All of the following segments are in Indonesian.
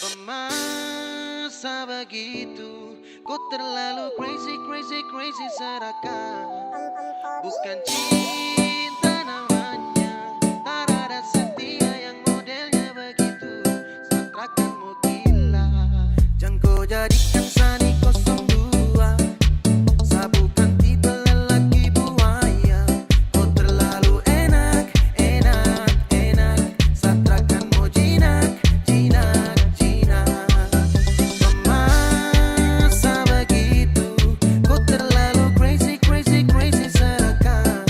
Masa begitu, kau terlalu crazy, crazy, crazy serakah. Bukan cinta namanya, tak ada setia yang modelnya begitu. Satrakanmu gila, jangan kau jadikan Sani 02. Saya bukan tipe lelaki buaya. Kau terlalu enak, enak, enak. Satrakanmu jinak, jinak, jinak. Masa begitu, kau terlalu crazy, crazy, crazy serakah.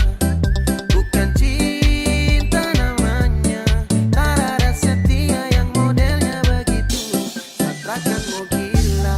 Bukan cinta namanya, tak ada setia yang modelnya begitu. Satrakanmu gila.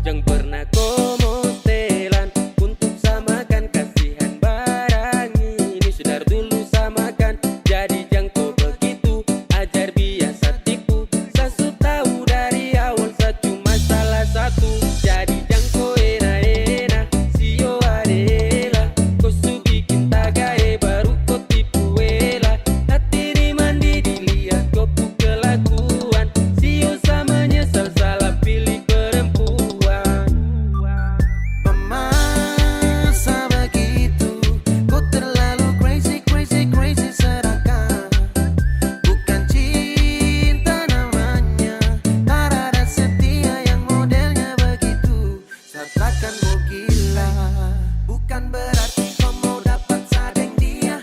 Jangan pernah kau modelan untuk samakan, kasihan barang ini sudah dulu samakan. Jadi jangan kau begitu ajar biasa tipu. Saya sudah tahu dari awal saya cuma salah satu. Jadi jangan kau enak-enak sio adela. Kau su bikin tagae baru kau tipu ela. Hati ini mandi dilihat kau pu kelakuan. Sio sama nyesal salah pilih perempuan. Masa begitu, kau terlalu crazy, crazy, crazy serakah. Bukan cinta namanya, tak ada setia yang modelnya begitu. Satrakanmu gila. Bukan berarti kau mau dapat sadeng dia.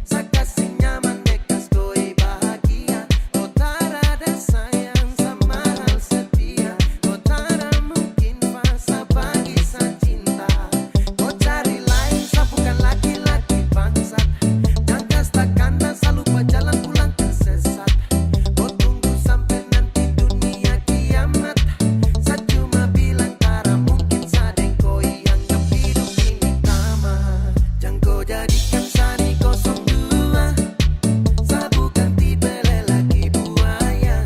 Saya kasih nyaman bekas koi bahagia. Kau tak ada sayang sama hal setia. Kau tak ada mungkin fasa bagi saya cinta. Kau cari lain, saya bukan laki-laki bangsat. Jangan kasta kanda, saya lupa jalan pulang tersesat. Kau tunggu sampai nanti dunia kiamat. Saya cuma bilang cara mungkin sadeng koi anggap hidup ini tamat. Jangan kau jadikan Sani 02. Saya bukan tipe lelaki buaya.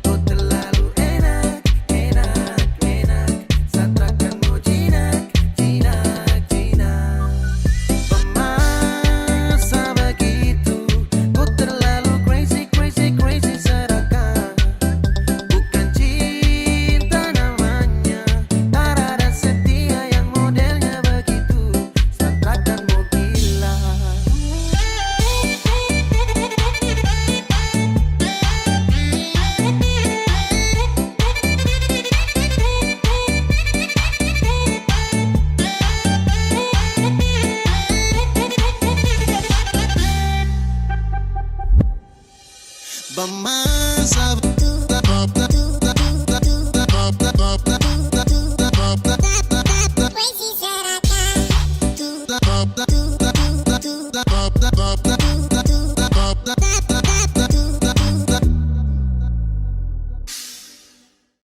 Kau terlalu enak, enak, enak. Satrakanmu jinak, jinak, jinak. Masa begitu, kau terlalu crazy, crazy, crazy serakah. Bukan cinta namanya, tak ada setia yang modelnya begitu. Satrakanmu gila. Masa